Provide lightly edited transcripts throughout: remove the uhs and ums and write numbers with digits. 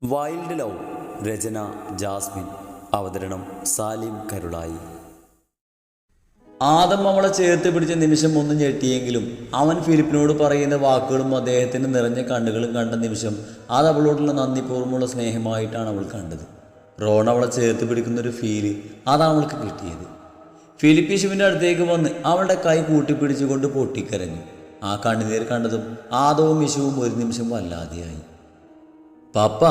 Wild love. രചന Jasmine. അവതരണം സാലിം കരുളായി. ആദം അവളെ ചേർത്ത് പിടിച്ച നിമിഷം ഒന്ന് ഞെട്ടിയെങ്കിലും അവൻ ഫിലിപ്പിനോട് പറയുന്ന വാക്കുകളും അദ്ദേഹത്തിൻ്റെ നിറഞ്ഞ കണ്ണുകളും കണ്ട നിമിഷം അത് അവളോടുള്ള നന്ദിപൂർവ്വമുള്ള സ്നേഹമായിട്ടാണ് അവൾ കണ്ടത്. റോൺ അവളെ ചേർത്ത് പിടിക്കുന്നൊരു ഫീല് അതാണ് അവൾക്ക് കിട്ടിയത്. ഫിലിപ്പ് യേശുവിൻ്റെ അടുത്തേക്ക് വന്ന് അവളുടെ കൈ കൂട്ടിപ്പിടിച്ചുകൊണ്ട് പൊട്ടിക്കരഞ്ഞു. ആ കണ്ണുനീർ കണ്ടതും ആദവും യേശുവും ഒരു നിമിഷം വല്ലാതെയായി. പപ്പ.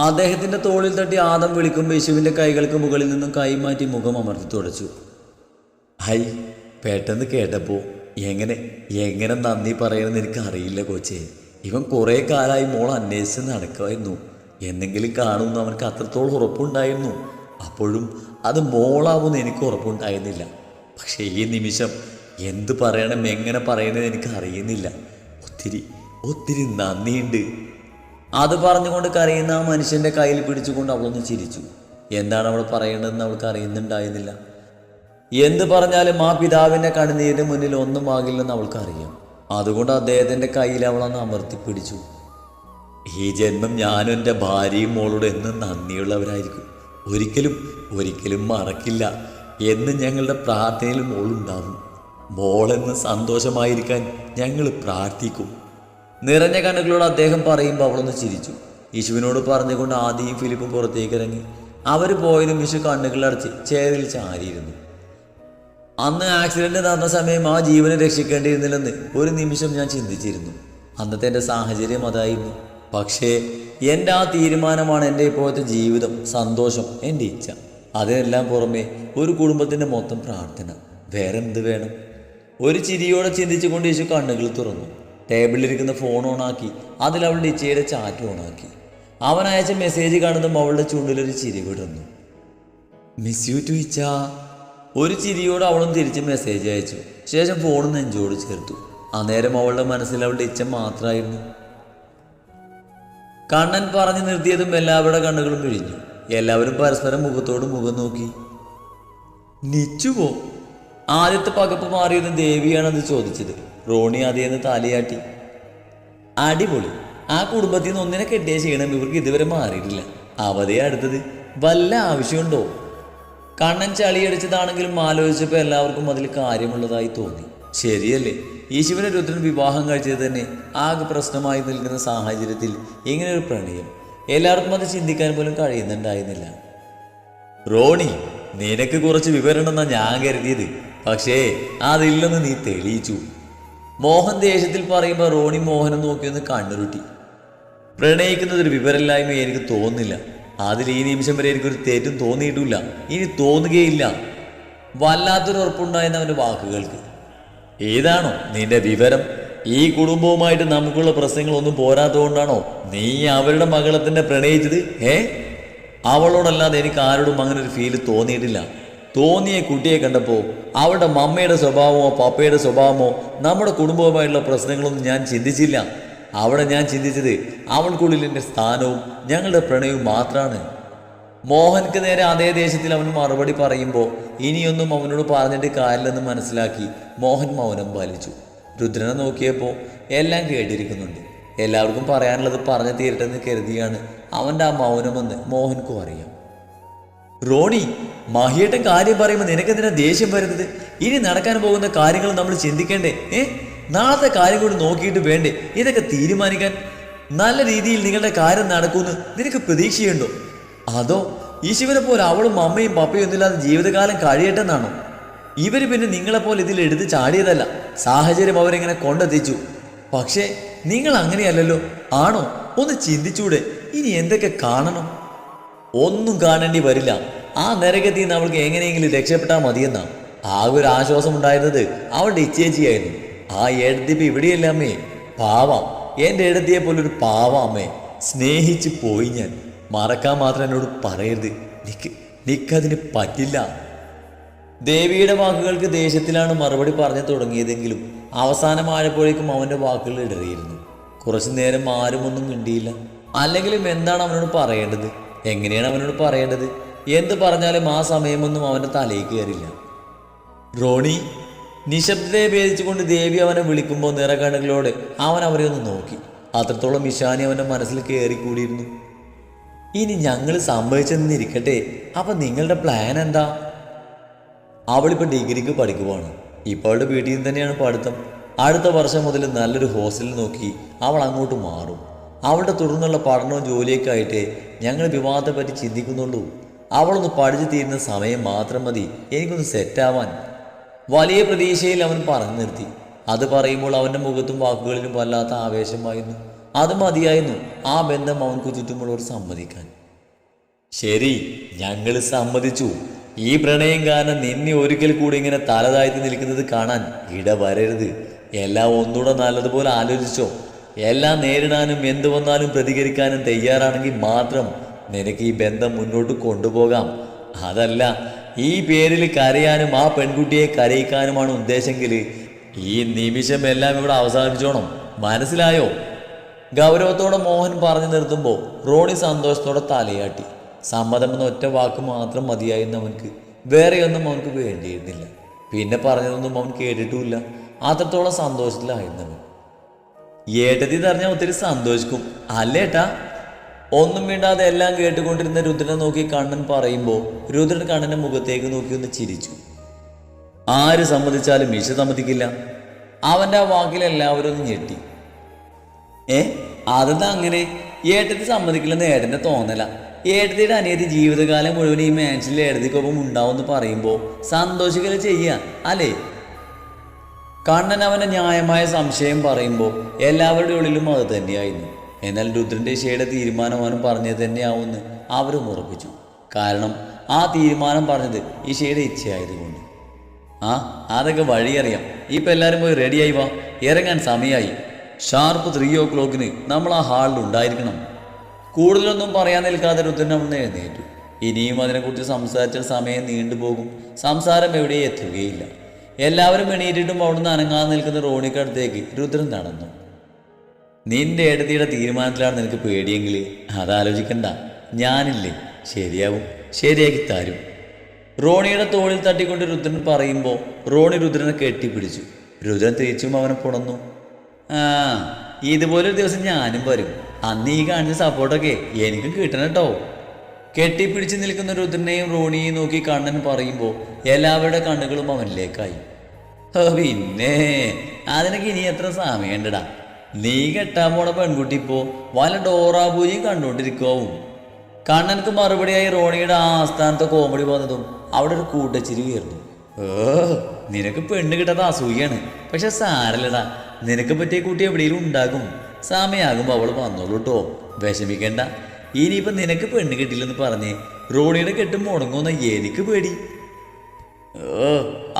അദ്ദേഹത്തിൻ്റെ തോളിൽ തട്ടി ആദം വിളിക്കുമ്പോൾ യേശുവിൻ്റെ കൈകൾക്ക് മുകളിൽ നിന്നും കൈ മാറ്റി മുഖം അമർത്തി തുടച്ചു. ഹൈ, പെട്ടെന്ന് കേട്ടപ്പോൾ എങ്ങനെ എങ്ങനെ നന്ദി പറയണമെന്ന് എനിക്ക് അറിയില്ല കോച്ചേ. ഇവൻ കുറേ കാലമായി മോൾ അന്വേഷിച്ച് നടക്കുമായിരുന്നു. എന്തെങ്കിലും കാണുമെന്ന് അവനക്ക് അത്രത്തോളം ഉറപ്പുണ്ടായിരുന്നു. അപ്പോഴും അത് മോളാവുമെന്ന് എനിക്ക് ഉറപ്പുണ്ടായിരുന്നില്ല. പക്ഷേ ഈ നിമിഷം എന്ത് പറയണം എങ്ങനെ പറയണമെന്ന് എനിക്ക് അറിയുന്നില്ല. ഒത്തിരി ഒത്തിരി നന്ദിയുണ്ട്. അത് പറഞ്ഞുകൊണ്ട് കരയുന്ന ആ മനുഷ്യൻ്റെ കയ്യിൽ പിടിച്ചുകൊണ്ട് അവളൊന്ന് ചിരിച്ചു. എന്താണ് അവൾ പറയേണ്ടതെന്ന് അവൾക്ക് അറിയുന്നുണ്ടായിരുന്നില്ല. എന്ത് പറഞ്ഞാലും ആ പിതാവിൻ്റെ കണ്ണുനീരിന് മുന്നിൽ ഒന്നും ആകില്ലെന്ന് അവൾക്കറിയാം. അതുകൊണ്ട് അദ്ദേഹത്തിൻ്റെ കയ്യിൽ അവളൊന്ന് അമർത്തി പിടിച്ചു. ഈ ജന്മം ഞാനും എൻ്റെ ഭാര്യയും മോളോട് എന്നും നന്ദിയുള്ളവരായിരിക്കും. ഒരിക്കലും ഒരിക്കലും മറക്കില്ല. എന്നും ഞങ്ങളുടെ പ്രാർത്ഥനയിൽ മോളുണ്ടാവും. മോളെന്ന് സന്തോഷമായിരിക്കാൻ ഞങ്ങൾ പ്രാർത്ഥിക്കും. നിറഞ്ഞ കണ്ണുകളോട് അദ്ദേഹം പറയുമ്പോൾ അവളൊന്ന് ചിരിച്ചു. യേശുവിനോട് പറഞ്ഞുകൊണ്ട് ആദിയും ഫിലിപ്പും പുറത്തേക്ക് ഇറങ്ങി. അവർ പോയതും യേശു കണ്ണുകളടച്ച് ചേരിൽ ചാരിയിരുന്നു. അന്ന് ആക്സിഡൻറ്റ് നടന്ന സമയം ആ ജീവനെ രക്ഷിക്കേണ്ടിയിരുന്നില്ലെന്ന് ഒരു നിമിഷം ഞാൻ ചിന്തിച്ചിരുന്നു. അന്നത്തെ എൻ്റെ സാഹചര്യം അതായിരുന്നു. പക്ഷേ എൻ്റെ ആ തീരുമാനമാണ് എൻ്റെ ഇപ്പോഴത്തെ ജീവിതം, സന്തോഷം, എൻ്റെ ഇച്ഛ. അതിനെല്ലാം പുറമെ ഒരു കുടുംബത്തിൻ്റെ മൊത്തം പ്രാർത്ഥന. വേറെന്ത് വേണം? ഒരു ചിരിയോടെ ചിന്തിച്ചുകൊണ്ട് യേശു കണ്ണുകൾ തുറന്നു. ടേബിളിലിരിക്കുന്ന ഫോൺ ഓണാക്കി അതിൽ അവളുടെ ഇച്ചയുടെ ചാറ്റ് ഓണാക്കി. അവൻ അയച്ച മെസ്സേജ് കാണുന്നതും അവളുടെ ചുണ്ടിലൊരു ചിരി വിടുന്നു. മിസ് യു ടു ഇച്ച. ഒരു ചിരിയോട് അവളും തിരിച്ച് മെസ്സേജ് അയച്ചു. ശേഷം ഫോൺ നെഞ്ചോട് ചേർത്തു. അന്നേരം അവളുടെ മനസ്സിൽ അവളുടെ ഇച്ച മാത്രമായിരുന്നു. കണ്ണൻ പറഞ്ഞു നിർത്തിയതും എല്ലാവരുടെ കണ്ണുകളും പിഴിഞ്ഞു. എല്ലാവരും പരസ്പരം മുഖത്തോട് മുഖം നോക്കി. നിച്ചുവോ? ആദ്യത്തെ പകപ്പ് മാറിയതും ദേവിയാണത് ചോദിച്ചത്. റോണി അതേന്ന് തലയാട്ടി. അടിപൊളി. ആ കുടുംബത്തിൽ നിന്ന് ഒന്നിനെ കെട്ടിയ ചെയ്യണം ഇവർക്ക് ഇതുവരെ മാറിയിട്ടില്ല. അവധിയെ അടുത്തത് വല്ല ആവശ്യമുണ്ടോ? കണ്ണൻ ചളിയടിച്ചതാണെങ്കിലും ആലോചിച്ചപ്പോൾ എല്ലാവർക്കും അതിൽ കാര്യമുള്ളതായി തോന്നി. ശരിയല്ലേ, യേശുവിനെ രുദ്രൻ വിവാഹം കഴിച്ചത് തന്നെ ആകെ പ്രശ്നമായി നിൽക്കുന്ന സാഹചര്യത്തിൽ ഇങ്ങനൊരു പ്രണയം എല്ലാവർക്കും അത് ചിന്തിക്കാൻ പോലും കഴിയുന്നുണ്ടായിരുന്നില്ല. റോണി, നിനക്ക് കുറച്ച് വിവരമുണ്ടെന്നാണ് ഞാൻ കരുതിയത്. പക്ഷേ അതില്ലെന്ന് നീ തെളിയിച്ചു. മോഹൻ ദേഷ്യത്തിൽ പറയുമ്പോൾ റോണി മോഹനെ നോക്കിയൊന്ന് കണ്ണുരുട്ടി. പ്രണയിക്കുന്നതൊരു വിവരമില്ലായ്മ എനിക്ക് തോന്നുന്നില്ല. അതിൽ ഈ നിമിഷം വരെ എനിക്കൊരു തെറ്റും തോന്നിയിട്ടില്ല, ഇനി തോന്നുകയില്ല. വല്ലാത്തൊരു ഉറപ്പുണ്ടായിരുന്ന അവൻ്റെ വാക്കുകൾക്ക്. ഏതാണോ നിന്റെ വിവരം? ഈ കുടുംബവുമായിട്ട് നമുക്കുള്ള പ്രശ്നങ്ങളൊന്നും പോരാത്തതുകൊണ്ടാണോ നീ അവരുടെ മകളെ തന്നെ പ്രണയിച്ചത്? അവളോടല്ലാതെ എനിക്ക് ആരോടും അങ്ങനെ ഒരു ഫീല് തോന്നിയിട്ടില്ല. തോന്നിയ കുട്ടിയെ കണ്ടപ്പോൾ അവളുടെ മമ്മയുടെ സ്വഭാവമോ പപ്പയുടെ സ്വഭാവമോ നമ്മുടെ കുടുംബവുമായിട്ടുള്ള പ്രശ്നങ്ങളൊന്നും ഞാൻ ചിന്തിച്ചില്ല. അവിടെ ഞാൻ ചിന്തിച്ചത് അവൾക്കുള്ളിൽ എൻ്റെ സ്ഥാനവും ഞങ്ങളുടെ പ്രണയവും മാത്രമാണ്. മോഹൻക്ക് നേരെ അതേ ദേശത്തിൽ അവൻ മറുപടി പറയുമ്പോൾ ഇനിയൊന്നും അവനോട് പറഞ്ഞിട്ട് കാര്യമില്ലെന്ന് മനസ്സിലാക്കി മോഹൻ മൗനം പാലിച്ചു. രുദ്രനെ നോക്കിയപ്പോൾ എല്ലാം കേട്ടിരിക്കുന്നുണ്ട്. എല്ലാവർക്കും പറയാനുള്ളത് പറഞ്ഞു തീരട്ടെന്ന് കരുതിയാണ് അവൻ്റെ ആ മൗനമെന്ന് മോഹൻക്കും അറിയാം. റോണി, മഹിയേട്ടൻ കാര്യം പറയുമ്പോൾ നിനക്കെന്തിനാ ദേഷ്യം വരുന്നത്? ഇനി നടക്കാൻ പോകുന്ന കാര്യങ്ങൾ നമ്മൾ ചിന്തിക്കേണ്ടേ? നാളത്തെ കാര്യം കൂടി നോക്കിയിട്ട് വേണ്ടേ ഇതൊക്കെ തീരുമാനിക്കാൻ? നല്ല രീതിയിൽ നിങ്ങളുടെ കാര്യം നടക്കുമെന്ന് നിനക്ക് പ്രതീക്ഷയുണ്ടോ? അതോ യേശുവിനെ പോലെ അവളും അമ്മയും പപ്പയും ഒന്നുമില്ലാതെ ജീവിതകാലം കഴിയട്ടെന്നാണോ? ഇവർ പിന്നെ നിങ്ങളെപ്പോലെ ഇതിൽ എടുത്ത് ചാടിയതല്ല. സാഹചര്യം അവരെങ്ങനെ കൊണ്ടെത്തിച്ചു. പക്ഷേ നിങ്ങൾ അങ്ങനെയല്ലല്ലോ. ആണോ? ഒന്ന് ചിന്തിച്ചൂടെ? ഇനി എന്തൊക്കെ കാണണം? ഒന്നും കാണേണ്ടി വരില്ല. ആ നരകത്തിൽ നിന്ന് അവൾക്ക് എങ്ങനെയെങ്കിലും രക്ഷപ്പെട്ടാൽ മതിയെന്നാ. ആകെ ഒരു ആശ്വാസം ഉണ്ടായിരുന്നത് അവളുടെ ഇച്ചേച്ചിയായിരുന്നു. ആ എഴുത്തിപ്പ് ഇവിടെയല്ല അമ്മേ. പാവം, എൻ്റെ എഴുത്തിയെ പോലൊരു പാവം അമ്മേ. സ്നേഹിച്ച് പോയി ഞാൻ. മറക്കാൻ മാത്രം എന്നോട് പറയരുത്. നിക്കതിന് പറ്റില്ല. ദേവിയുടെ വാക്കുകൾക്ക് ദേഷ്യത്തിലാണ് മറുപടി പറഞ്ഞു തുടങ്ങിയതെങ്കിലും അവസാനമായപ്പോഴേക്കും അവൻ്റെ വാക്കുകൾ ഇടറിയിരുന്നു. കുറച്ചു നേരം ആരും ഒന്നും മിണ്ടിയില്ല. അല്ലെങ്കിലും എന്താണ് അവനോട് പറയേണ്ടത്? എങ്ങനെയാണ് അവനോട് പറയേണ്ടത്? എന്ത് പറഞ്ഞാലും ആ സമയമൊന്നും അവൻ്റെ തലയിൽ കയറില്ല. റോണി, നിശബ്ദതയെ ഭേദിച്ചുകൊണ്ട് ദേവി അവനെ വിളിക്കുമ്പോൾ നിറകണ്ണുകളോടെ അവൻ അവരെ ഒന്ന് നോക്കി. അത്രത്തോളം ഇഷാനി അവൻ്റെ മനസ്സിൽ കയറിക്കൂടിയിരുന്നു. ഇനി ഞങ്ങൾ സമ്മതിച്ചെന്നിരിക്കട്ടെ, അപ്പം നിങ്ങളുടെ പ്ലാൻ എന്താ? അവളിപ്പോൾ ഡിഗ്രിക്ക് പഠിക്കുവാണ്. ഇപ്പോൾ അവളുടെ വീട്ടിൽ നിന്ന് തന്നെയാണ് പഠിത്തം. അടുത്ത വർഷം മുതൽ നല്ലൊരു ഹോസ്റ്റലിൽ നോക്കി അവൾ അങ്ങോട്ട് മാറും. അവളുടെ തുടർന്നുള്ള പഠനവും ജോലിയൊക്കെ ആയിട്ടേ ഞങ്ങൾ വിവാഹത്തെ പറ്റി ചിന്തിക്കുന്നുള്ളൂ. അവളൊന്ന് പഠിച്ചു തീരുന്ന സമയം മാത്രം മതി എനിക്കൊന്ന് സെറ്റാവാൻ. വലിയ പ്രതീക്ഷയിൽ അവൻ പറഞ്ഞു നിർത്തി. അത് പറയുമ്പോൾ അവൻ്റെ മുഖത്തും വാക്കുകളിലും വല്ലാത്ത ആവേശമായിരുന്നു. അത് മതിയായിരുന്നു ആ ബന്ധം അവൻക്ക് ചുറ്റുമുള്ളവർ സമ്മതിക്കാൻ. ശരി, ഞങ്ങൾ സമ്മതിച്ചു. ഈ പ്രണയം കാരണം നിന്നെ ഒരിക്കൽ കൂടി ഇങ്ങനെ തലതാഴ്ത്തി നിൽക്കുന്നത് കാണാൻ ഇടവരരുത്. എല്ലാം ഒന്നുകൂടെ നല്ലതുപോലെ ആലോചിച്ചോ. എല്ലാം നേരിടാനും എന്തു വന്നാലും പ്രതികരിക്കാനും തയ്യാറാണെങ്കിൽ മാത്രം നിനക്ക് ഈ ബന്ധം മുന്നോട്ട് കൊണ്ടുപോകാം. അതല്ല ഈ പേരിൽ കരയാനും ആ പെൺകുട്ടിയെ കരയിക്കാനുമാണ് ഉദ്ദേശമെങ്കിൽ ഈ നിമിഷം എല്ലാം ഇവിടെ അവസാനിച്ചോണം. മനസ്സിലായോ? ഗൗരവത്തോടെ മോഹൻ പറഞ്ഞു നിർത്തുമ്പോൾ റോണി സന്തോഷത്തോടെ തലയാട്ടി. സമ്മതമെന്ന ഒറ്റ വാക്ക് മാത്രം മതിയായിരുന്നു അവൻക്ക്. വേറെയൊന്നും അവൻക്ക് വേണ്ടിയിരുന്നില്ല. പിന്നെ പറഞ്ഞതൊന്നും അവൻ കേട്ടിട്ടുമില്ല. അത്രത്തോളം സന്തോഷത്തിലായിരുന്നവൻ. ഏട്ടത്തി പറഞ്ഞാൽ ഒത്തിരി സന്തോഷിക്കും അല്ലേട്ടാ? ഒന്നും മിണ്ടാതെ എല്ലാം കേട്ടുകൊണ്ടിരുന്ന രുദ്രനെ നോക്കി കണ്ണൻ പറയുമ്പോൾ രുദ്രൻ കണ്ണൻ്റെ മുഖത്തേക്ക് നോക്കി ഒന്ന് ചിരിച്ചു. ആര് സമ്മതിച്ചാലും മീശ സമ്മതിക്കില്ല. അവൻ്റെ ആ വാക്കിൽ എല്ലാവരും ഒന്ന് ഞെട്ടി. അതെന്താ അങ്ങനെ? ഏട്ടത്തി സമ്മതിക്കില്ലെന്ന് ഏട്ടൻ്റെ തോന്നല. ഏട്ടത്തിയുടെ അനിയത്തി ജീവിതകാലം മുഴുവൻ ഈ മാൻഷനിൽ ഏട്ടത്തിക്കൊപ്പം ഉണ്ടാവുമെന്ന് പറയുമ്പോൾ സന്തോഷിക്കൽ ചെയ്യുക അല്ലേ? കണ്ണൻ അവൻ്റെ ന്യായമായ സംശയം പറയുമ്പോൾ എല്ലാവരുടെ ഉള്ളിലും അത് തന്നെയായിരുന്നു. എന്നാൽ രുദ്രൻ്റെ ഇഷയുടെ തീരുമാനം അവനും പറഞ്ഞത് തന്നെയാവുമെന്ന് അവരും ഉറപ്പിച്ചു. കാരണം ആ തീരുമാനം പറഞ്ഞത് ഇഷയുടെ ഇച്ഛയായതുകൊണ്ട്. അതൊക്കെ വഴിയറിയാം. ഇപ്പം എല്ലാവരും പോയി റെഡിയായി വാ, ഇറങ്ങാൻ സമയമായി. ഷാർപ്പ് 3 o'clock നമ്മൾ ആ ഹാളിൽ ഉണ്ടായിരിക്കണം. കൂടുതലൊന്നും പറയാൻ നിൽക്കാതെ രുദ്രൻ അവിടെ എഴുന്നേറ്റു. ഇനിയും അതിനെക്കുറിച്ച് സംസാരിച്ച സമയം നീണ്ടുപോകും. സംസാരം എവിടെയും എത്തുകയില്ല. എല്ലാവരും എണീറ്റിട്ടും അവിടുന്ന് അനങ്ങാതെ നിൽക്കുന്ന റോണിക്കടുത്തേക്ക് രുദ്രൻ നടന്നു. നിന്റെ ഏട്ടത്തിയുടെ തീരുമാനത്തിലാണ് നിനക്ക് പേടിയെങ്കിൽ അതാലോചിക്കണ്ട. ഞാനില്ലേ, ശരിയാവും, ശരിയാക്കി തരും. റോണിയുടെ തോളിൽ തട്ടിക്കൊണ്ട് രുദ്രൻ പറയുമ്പോൾ റോണി രുദ്രനെ കെട്ടിപ്പിടിച്ചു. രുദ്രൻ തിരിച്ചും അവനെ പുണർന്നു. ഇതുപോലൊരു ദിവസം ഞാനും വരും. അന്ന് ഈ കാണിച്ച സപ്പോർട്ടൊക്കെ എനിക്കും കിട്ടണം കേട്ടോ. കെട്ടിപ്പിടിച്ച് നിൽക്കുന്ന രുദ്രനെയും റോണിയെയും നോക്കി കണ്ണൻ പറയുമ്പോൾ എല്ലാവരുടെ കണ്ണുകളും അവനിലേക്കായി. പിന്നെ അതിനൊക്കെ ഇനി എത്ര സമയമുണ്ടടാ? നീ കെട്ടാൻ പോണ പെൺകുട്ടി ഇപ്പോൾ വല്ല ഡോറാപൂജിയും കണ്ടുകൊണ്ടിരിക്കുവാവും. കണ്ണനക്ക് മറുപടിയായി റോണിയുടെ ആ ആസ്ഥാനത്തെ കോമഡി വന്നതും അവിടെ ഒരു കൂട്ടച്ചിരി ഉയർന്നു. നിനക്ക് പെണ്ണ് കിട്ടാത്ത അസൂയാണ്. പക്ഷെ സാരല്ലടാ, നിനക്ക് പറ്റിയ കുട്ടി എവിടെയും ഉണ്ടാകും. സമയമാകുമ്പോൾ അവൾ വന്നോളൂ കേട്ടോ, വിഷമിക്കണ്ട. ഇനിയിപ്പം നിനക്ക് പെണ്ണ് കിട്ടില്ലെന്ന് പറഞ്ഞ് റോണിയുടെ കെട്ട് മുടങ്ങുമെന്ന എനിക്ക് പേടി.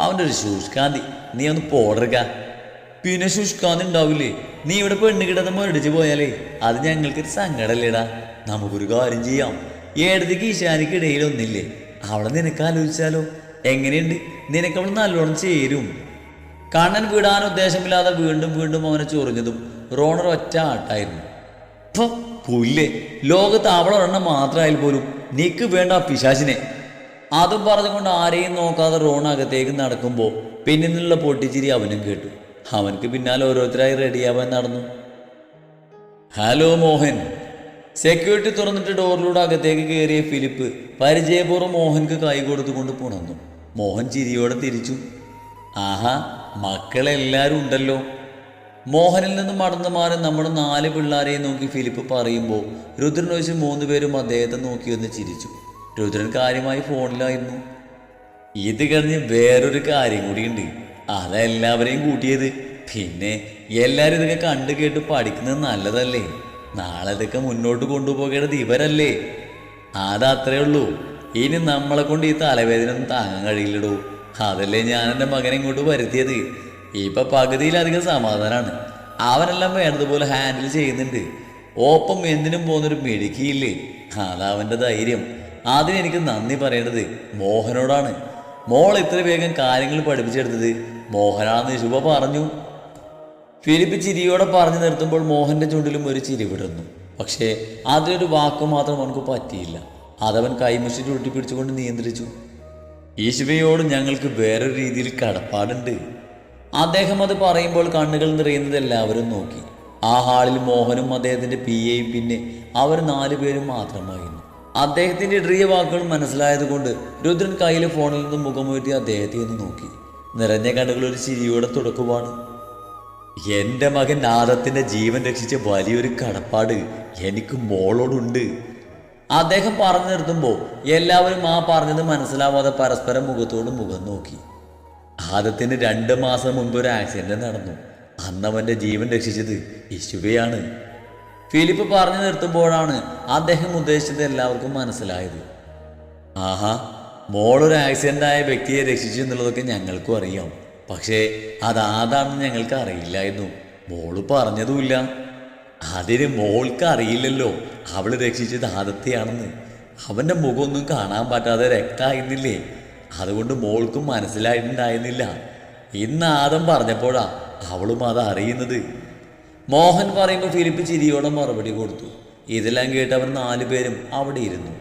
അവൻ്റെ ഒരു ശുഷ്കാന്തി. നീ ഒന്ന് പോടറുക. പിന്നെ ശുഷ്കാന്തി ഉണ്ടാവില്ലേ? നീ ഇവിടെ പെണ്ണ് കിട്ടാതെ മേടിച്ച് പോയാലേ അത് ഞങ്ങൾക്കൊരു സങ്കടമല്ലേടാ. നമുക്കൊരു കാര്യം ചെയ്യാം. ഏടത്തേക്ക് ഈശാനിക്ക് ഇടയിലൊന്നില്ലേ, അവളെ നിനക്ക് ആലോചിച്ചാലോ? എങ്ങനെയുണ്ട്? നിനക്കവൾ നല്ലോണം ചേരും. കണ്ണൻ വിടാൻ ഉദ്ദേശമില്ലാതെ വീണ്ടും വീണ്ടും അവനെ ചൊറിഞ്ഞതും റോണർ ഒറ്റ ആട്ടായിരുന്നു. പുല്ലേ, ലോകത്ത് അവളൊരെണ്ണം മാത്രമായാൽ പോലും നീക്ക് വേണ്ട ആ പിശാചിനെ. അതും പറഞ്ഞുകൊണ്ട് ആരെയും നോക്കാതെ റോൺ അകത്തേക്ക് നടക്കുമ്പോൾ പിന്നിൽ നിന്നുള്ള പൊട്ടിച്ചിരി അവനും കേട്ടു. അവനക്ക് പിന്നാലെ ഓരോരുത്തരായി റെഡിയാവാൻ നടന്നു. ഹലോ മോഹൻ. സെക്യൂരിറ്റി തുറന്നിട്ട് ഡോറിലൂടെ അകത്തേക്ക് കയറിയ ഫിലിപ്പ് പരിചയപൂർവ്വം മോഹൻക്ക് കൈ കൊടുത്തുകൊണ്ട് പുണർന്നു. മോഹൻ ചിരിയോടെ തിരിച്ചു. ആഹാ, മക്കളെല്ലാവരും ഉണ്ടല്ലോ. മോഹനിൽ നിന്നും മടന്നു മാറി നമ്മുടെ 4 പിള്ളേരെയും നോക്കി ഫിലിപ്പ് പറയുമ്പോൾ രുദ്രൻ ഒഴിച്ച് 3 പേരും അദ്ദേഹത്തെ നോക്കി ഒന്ന് ചിരിച്ചു. രുദ്രൻ കാര്യമായി ഫോണിലായിരുന്നു. ഇത് കഴിഞ്ഞ് വേറൊരു കാര്യം കൂടിയുണ്ട്. അതെല്ലാവരെയും കൂട്ടിയത്. പിന്നെ എല്ലാവരും ഇതൊക്കെ കണ്ടു കേട്ട് പഠിക്കുന്നത് നല്ലതല്ലേ? നാളെ ഇതൊക്കെ മുന്നോട്ട് കൊണ്ടുപോകേണ്ടത് ഇവരല്ലേ? അതത്രേ ഉള്ളൂ. ഇനി നമ്മളെ കൊണ്ട് ഈ തലവേദന ഒന്നും താങ്ങാൻ കഴിയില്ലടോ. അതല്ലേ ഞാൻ എൻ്റെ മകനെ ഇങ്ങോട്ട് വരുത്തിയത്. ഇപ്പം പകുതിയിലധികം സമാധാനമാണ്. അവനെല്ലാം വേണ്ടതുപോലെ ഹാൻഡിൽ ചെയ്യുന്നുണ്ട്. ഒപ്പം എന്തിനും പോകുന്നൊരു മിടുക്കിയില്ലേ, അതവൻ്റെ ധൈര്യം. അതിനെനിക്ക് നന്ദി പറയേണ്ടത് മോഹനോടാണ്. മോൾ ഇത്ര വേഗം കാര്യങ്ങൾ പഠിപ്പിച്ചെടുത്തത് മോഹനാണെന്ന് ശുഭ പറഞ്ഞു. ഫിലിപ്പ് ചിരിയോടെ പറഞ്ഞു നിർത്തുമ്പോൾ മോഹൻ്റെ ചുണ്ടിലും ഒരു ചിരി വിടുന്നു. പക്ഷേ അതിലൊരു വാക്ക് മാത്രം അവനക്ക് പറ്റിയില്ല. അതവൻ കൈമുഷി ചുരുട്ടി പിടിച്ചുകൊണ്ട് നിയന്ത്രിച്ചു. ഈശുവയോട് ഞങ്ങൾക്ക് വേറൊരു രീതിയിൽ കടപ്പാടുണ്ട്. അദ്ദേഹം അത് പറയുമ്പോൾ കണ്ണുകൾ നിറയുന്നത് എല്ലാവരും നോക്കി. ആ ഹാളിൽ മോഹനും അദ്ദേഹത്തിൻ്റെ PAയും പിന്നെ അവർ 4 പേരും മാത്രമായിരുന്നു. അദ്ദേഹത്തിൻ്റെ ഇടറിയ വാക്കുകൾ മനസ്സിലായതുകൊണ്ട് രുദ്രൻ കയ്യിലെ ഫോണിൽ നിന്ന് മുഖമുയർത്തി അദ്ദേഹത്തെ ഒന്ന് നോക്കി. നിറഞ്ഞ കണ്ണുകൾ ഒരു ചിരിയോടെ തുടക്കുവാണ്. എൻ്റെ മകൻ ആദത്തിൻ്റെ ജീവൻ രക്ഷിച്ച വലിയൊരു കടപ്പാട് എനിക്ക് മോളോടുണ്ട്. അദ്ദേഹം പറഞ്ഞു നിർത്തുമ്പോൾ എല്ലാവരും ആ പറഞ്ഞത് മനസ്സിലാവാതെ പരസ്പരം മുഖത്തോട് മുഖം നോക്കി. ആദത്തിന് 2 മാസം മുൻപ് ഒരു ആക്സിഡന്റ് നടന്നു. അന്നവൻ്റെ ജീവൻ രക്ഷിച്ചത് യേശുവയാണ്. ഫിലിപ്പ് പറഞ്ഞു നിർത്തുമ്പോഴാണ് അദ്ദേഹം ഉദ്ദേശിച്ചത് എല്ലാവർക്കും മനസ്സിലായത്. ആഹാ, മോളൊരു ആക്സിഡൻ്റായ വ്യക്തിയെ രക്ഷിച്ചു എന്നുള്ളതൊക്കെ ഞങ്ങൾക്കും അറിയാം. പക്ഷേ അതാതാണെന്ന് ഞങ്ങൾക്ക് അറിയില്ലായിരുന്നു. മോള് പറഞ്ഞതുമില്ല. അതിന് മോൾക്ക് അറിയില്ലല്ലോ അവൾ രക്ഷിച്ചത് ആദത്തെയാണെന്ന്. അവൻ്റെ മുഖമൊന്നും കാണാൻ പറ്റാതെ രക്തമായിരുന്നില്ലേ? അതുകൊണ്ട് മോൾക്കും മനസ്സിലായിട്ടുണ്ടായിരുന്നില്ല. ഇന്ന് ആദം പറഞ്ഞപ്പോഴാ അവളും അത് അറിയുന്നത്. മോഹൻ പറയുമ്പോൾ ഫിലിപ്പ് ചിരിയോടെ മറുപടി കൊടുത്തു. ഇതെല്ലാം കേട്ട് അവർ 4 പേരും അവിടെ ഇരുന്നു.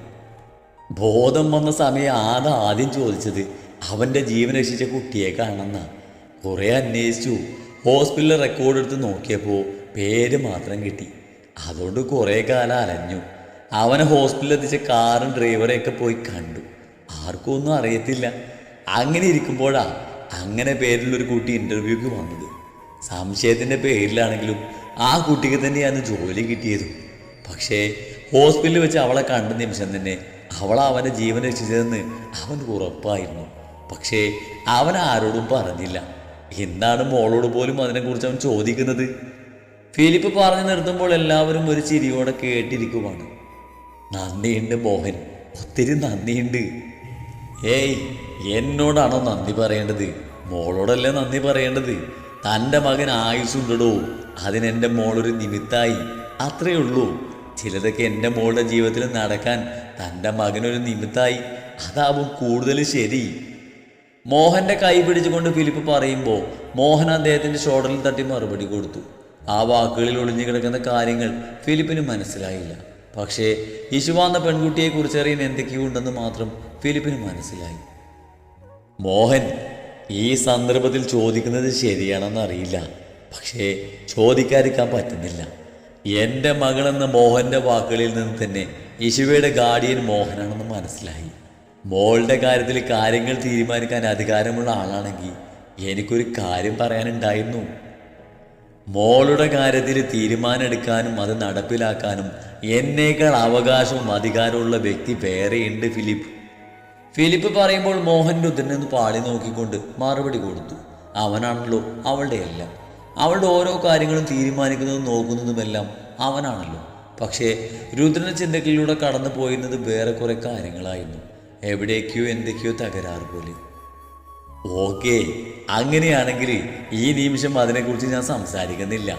ബോധം വന്ന സമയം ആദ്യം ചോദിച്ചത് അവൻ്റെ ജീവൻ രക്ഷിച്ച കുട്ടിയെ കാണുന്ന. കുറേ അന്വേഷിച്ചു. ഹോസ്പിറ്റലിൽ റെക്കോർഡ് എടുത്ത് നോക്കിയപ്പോൾ പേര് മാത്രം കിട്ടി. അതുകൊണ്ട് കുറേ കാലം അലഞ്ഞു. അവനെ ഹോസ്പിറ്റലിൽ എത്തിച്ച കാറും ഡ്രൈവറെയൊക്കെ പോയി കണ്ടു. ആർക്കും ഒന്നും അറിയത്തില്ല. അങ്ങനെ ഇരിക്കുമ്പോഴാ അങ്ങനെ പേരിലുള്ളൊരു കുട്ടി ഇൻ്റർവ്യൂക്ക് വന്നത്. സംശയത്തിൻ്റെ പേരിലാണെങ്കിലും ആ കുട്ടിക്ക് തന്നെയാണ് ജോലി കിട്ടിയതും. പക്ഷേ ഹോസ്പിറ്റലിൽ വെച്ച് അവളെ കണ്ട നിമിഷം തന്നെ അവൾ അവൻ്റെ ജീവൻ രക്ഷിച്ചതെന്ന് അവന് ഉറപ്പായിരുന്നു. പക്ഷേ അവൻ ആരോടും പറഞ്ഞില്ല. എന്താണ് മോളോട് പോലും അതിനെക്കുറിച്ച് അവൻ ചോദിക്കുന്നത്? ഫിലിപ്പ് പറഞ്ഞു നിർത്തുമ്പോൾ എല്ലാവരും ഒരു ചിരിയോടെ കേട്ടിരിക്കുവാണ്. നന്ദിയുണ്ട് മോഹൻ, ഒത്തിരി നന്ദിയുണ്ട്. ഏയ്, എന്നോടാണോ നന്ദി പറയേണ്ടത്? മോളോടല്ലേ നന്ദി പറയേണ്ടത്. തൻ്റെ മകൻ ആയുസ്സുണ്ടോ, അതിനെൻ്റെ മോളൊരു നിമിത്തായി, അത്രയേ ഉള്ളൂ. ചിലതൊക്കെ എൻ്റെ മോളുടെ ജീവിതത്തിൽ നടക്കാൻ തൻ്റെ മകനൊരു നിമിത്തായി, അതാവും കൂടുതൽ ശരി. മോഹൻ്റെ കൈ പിടിച്ചുകൊണ്ട് ഫിലിപ്പ് പറയുമ്പോൾ മോഹൻ അദ്ദേഹത്തിൻ്റെ ഷോൾഡറിൽ തട്ടി മറുപടി കൊടുത്തു. ആ വാക്കുകളിൽ ഒളിഞ്ഞു കിടക്കുന്ന കാര്യങ്ങൾ ഫിലിപ്പിന് മനസ്സിലായില്ല. പക്ഷേ യിശുവ എന്ന പെൺകുട്ടിയെക്കുറിച്ച് അറിയാൻ എന്തൊക്കെയോ ഉണ്ടെന്ന് മാത്രം ഫിലിപ്പിന് മനസ്സിലായി. മോഹൻ ഈ സന്ദർഭത്തിൽ ചോദിക്കുന്നത് ശരിയാണെന്ന് അറിയില്ല, പക്ഷേ ചോദിക്കാതിരിക്കാൻ പറ്റുന്നില്ല. എൻ്റെ മകളെന്ന മോഹൻ്റെ വാക്കുകളിൽ നിന്ന് തന്നെ യിശുവയുടെ ഗാർഡിയൻ മോഹനാണെന്ന് മനസ്സിലായി. മോളുടെ കാര്യത്തിൽ കാര്യങ്ങൾ തീരുമാനിക്കാൻ അധികാരമുള്ള ആളാണെങ്കിൽ എനിക്കൊരു കാര്യം പറയാനുണ്ടായിരുന്നു. മോളുടെ കാര്യത്തിൽ തീരുമാനമെടുക്കാനും അത് നടപ്പിലാക്കാനും എന്നേക്കാൾ അവകാശവും അധികാരമുള്ള വ്യക്തി വേറെയുണ്ട് ഫിലിപ്പ്. ഫിലിപ്പ് പറയുമ്പോൾ മോഹൻ രുദ്രനെ ഒന്ന് പാടി നോക്കിക്കൊണ്ട് മറുപടി കൊടുത്തു. അവനാണല്ലോ അവളുടെ എല്ലാം. അവളുടെ ഓരോ കാര്യങ്ങളും തീരുമാനിക്കുന്നതും നോക്കുന്നതുമെല്ലാം അവനാണല്ലോ. പക്ഷേ രുദ്രന്റെ ചിന്തകളിലൂടെ കടന്നു പോയിരുന്നത് വേറെ കുറെ കാര്യങ്ങളായിരുന്നു. എവിടേക്കോ എന്തൊക്കെയോ തകരാറ് പോലെ. ഓക്കെ, അങ്ങനെയാണെങ്കിൽ ഈ നിമിഷം അതിനെക്കുറിച്ച് ഞാൻ സംസാരിക്കുന്നില്ല.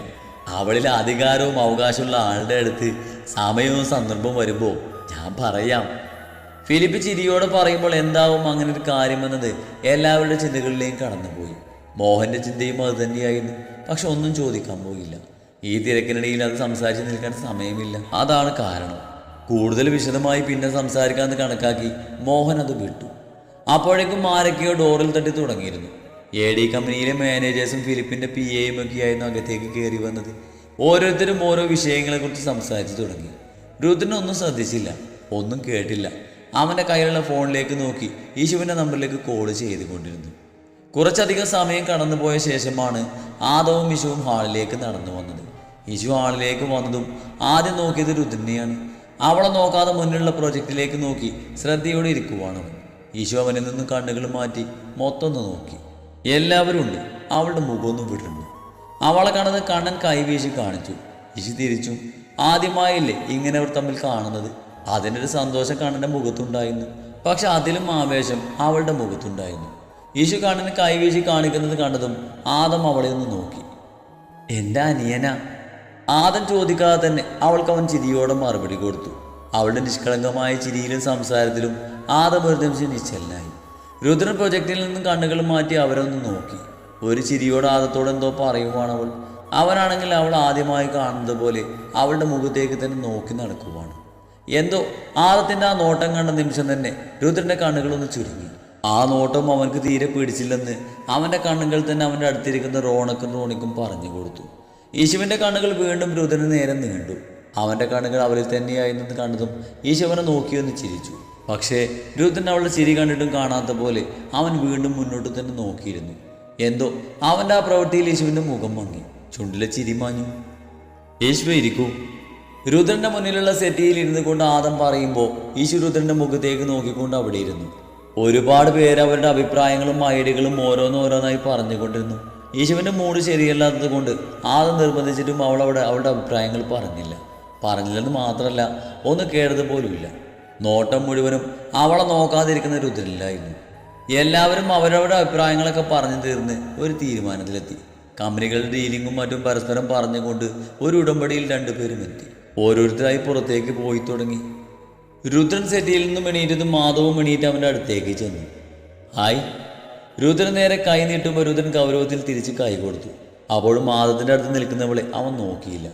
അവളിൽ അധികാരവും അവകാശമുള്ള ആളുടെ അടുത്ത് സമയവും സന്ദർഭവും വരുമ്പോൾ ഞാൻ പറയാം. ഫിലിപ്പ് ചിരിയോടെ പറയുമ്പോൾ എന്താവും അങ്ങനെ ഒരു കാര്യമെന്നത് എല്ലാവരുടെ ചിന്തകളിലേയും കടന്നുപോയി. മോഹൻ്റെ ചിന്തയും അത് തന്നെയായിരുന്നു. പക്ഷെ ഒന്നും ചോദിക്കാൻ പോയില്ല. ഈ തിരക്കിനിടയിൽ അത് സംസാരിച്ച് നിൽക്കാൻ സമയമില്ല. അതാണ് കാരണം. കൂടുതൽ വിശദമായി പിന്നെ സംസാരിക്കാമെന്ന് കണക്കാക്കി മോഹൻ അത് വിട്ടു. അപ്പോഴേക്കും ആരൊക്കെയോ ഡോറിൽ തട്ടി തുടങ്ങിയിരുന്നു. AD കമ്പനിയിലെ മാനേജേഴ്സും ഫിലിപ്പിൻ്റെ PAയും ഒക്കെയായിരുന്നു അകത്തേക്ക് കയറി വന്നത്. ഓരോരുത്തരും ഓരോ വിഷയങ്ങളെക്കുറിച്ച് സംസാരിച്ചു തുടങ്ങി. രുദ്രൻ ഒന്നും ശ്രദ്ധിച്ചില്ല, ഒന്നും കേട്ടില്ല. അവൻ്റെ കയ്യിലുള്ള ഫോണിലേക്ക് നോക്കി യേശുവിൻ്റെ നമ്പറിലേക്ക് കോൾ ചെയ്തുകൊണ്ടിരുന്നു. കുറച്ചധികം സമയം കടന്നുപോയ ശേഷമാണ് ആദവും യേശുവും ഹാളിലേക്ക് നടന്നു വന്നത്. യേശു ഹാളിലേക്ക് വന്നതും ആദ്യം നോക്കിയത് രുദ്രനെയാണ്. അവളെ നോക്കാതെ മുന്നിലുള്ള പ്രൊജക്റ്റിലേക്ക് നോക്കി ശ്രദ്ധയോടെ ഇരിക്കുവാണവൻ. യേശു അവനിൽ നിന്ന് കണ്ണുകൾ മാറ്റി മൊത്തം ഒന്ന് നോക്കി. എല്ലാവരും ഉണ്ട്. അവളുടെ മുഖമൊന്നും വിടർന്നു. അവളെ കാണുന്ന കണ്ണൻ കൈവീശി കാണിച്ചു. യേശു തിരിച്ചു. ആദ്യമായില്ലേ ഇങ്ങനെ അവർ തമ്മിൽ കാണുന്നത്. അതിൻ്റെ ഒരു സന്തോഷം കണ്ണൻ്റെ മുഖത്തുണ്ടായിരുന്നു. പക്ഷെ അതിലും ആവേശം അവളുടെ മുഖത്തുണ്ടായിരുന്നു. യേശു കണ്ണന് കൈവീശി കാണിക്കുന്നത് കണ്ടതും ആദം അവളെ ഒന്ന് നോക്കി. എൻ്റെ അനിയനാ? ആദം ചോദിക്കാതെ തന്നെ അവൾക്ക് അവൻ ചിരിയോടെ മറുപടി കൊടുത്തു. അവളുടെ നിഷ്കളങ്കമായ ചിരിയിലും സംസാരത്തിലും ആദം വെറുതെ നിശ്ചലനായി. രുദ്രൻ പ്രൊജക്റ്റിൽ നിന്നും കണ്ണുകൾ മാറ്റി അവരൊന്ന് നോക്കി. ഒരു ചിരിയോട് ആദത്തോട് എന്തോ പറയുവാണവൾ. അവനാണെങ്കിൽ അവൾ ആദ്യമായി കാണുന്നത് പോലെ അവളുടെ മുഖത്തേക്ക് തന്നെ നോക്കി നടക്കുവാണ്. എന്തോ ആദത്തിൻ്റെ ആ നോട്ടം കണ്ട നിമിഷം തന്നെ രുദ്രൻ്റെ കണ്ണുകളൊന്ന് ചുരുങ്ങി. ആ നോട്ടം അവനക്ക് തീരെ പിടിച്ചില്ലെന്ന് അവൻ്റെ കണ്ണുകൾ തന്നെ അവൻ്റെ അടുത്തിരിക്കുന്ന റോണിക്കും പറഞ്ഞു കൊടുത്തു. യേശുവിൻ്റെ കണ്ണുകൾ വീണ്ടും രുദ്രന് നേരെ നീണ്ടു. അവൻ്റെ കണ്ണുകൾ അവളിൽ തന്നെയായിരുന്നു കണ്ടതും യേശു അവനെ നോക്കിയൊന്ന് ചിരിച്ചു. പക്ഷേ രുദ്രൻ അവളുടെ ചിരി കണ്ടിട്ടും കാണാത്ത പോലെ അവൻ വീണ്ടും മുന്നോട്ട് തന്നെ നോക്കിയിരുന്നു. എന്തോ അവൻ്റെ ആ പ്രവൃത്തിയിൽ യേശുവിൻ്റെ മുഖം മങ്ങി, ചുണ്ടിലെ ചിരി മാഞ്ഞു. യേശുവേ ഇരിക്കൂ. രുദ്രൻ്റെ മുന്നിലുള്ള സെറ്റിയിൽ ഇരുന്നു കൊണ്ട് ആദം പറയുമ്പോൾ യേശു രുദ്രൻ്റെ മുഖത്തേക്ക് നോക്കിക്കൊണ്ട് അവിടെ ഇരുന്നു. ഒരുപാട് പേര് അവരുടെ അഭിപ്രായങ്ങളും ഐഡിയകളും ഓരോന്നോരോന്നായി പറഞ്ഞുകൊണ്ടിരുന്നു. യേശുവിൻ്റെ മൂഡ് ശരിയല്ലാത്തത് കൊണ്ട് ആദം നിർബന്ധിച്ചിട്ടും അവളുടെ അഭിപ്രായങ്ങൾ പറഞ്ഞില്ലെന്ന് മാത്രമല്ല, ഒന്ന് കേട്ടത് പോലുമില്ല. നോട്ടം മുഴുവനും അവളെ നോക്കാതിരിക്കുന്ന രുദ്രനിലായിരുന്നു. എല്ലാവരും അവരവരുടെ അഭിപ്രായങ്ങളൊക്കെ പറഞ്ഞു തീർന്ന് ഒരു തീരുമാനത്തിലെത്തി. കമ്പനികളുടെ ഡീലിങ്ങും മറ്റും പരസ്പരം പറഞ്ഞുകൊണ്ട് ഒരു ഉടമ്പടിയിൽ രണ്ടുപേരും എത്തി. ഓരോരുത്തരായി പുറത്തേക്ക് പോയി തുടങ്ങി. രുദ്രൻ സെറ്റിയിൽ നിന്നും എണീറ്റതും മാധവും എണീറ്റ് അവൻ്റെ അടുത്തേക്ക് ചെന്നു. ഹായ്. രുദ്രൻ നേരെ കൈ നീട്ടുമ്പോൾ രുദ്രൻ ഗൗരവത്തിൽ തിരിച്ച് കൈ കൊടുത്തു. അപ്പോഴും മാധവത്തിൻ്റെ അടുത്ത് നിൽക്കുന്നവളെ അവൻ നോക്കിയില്ല.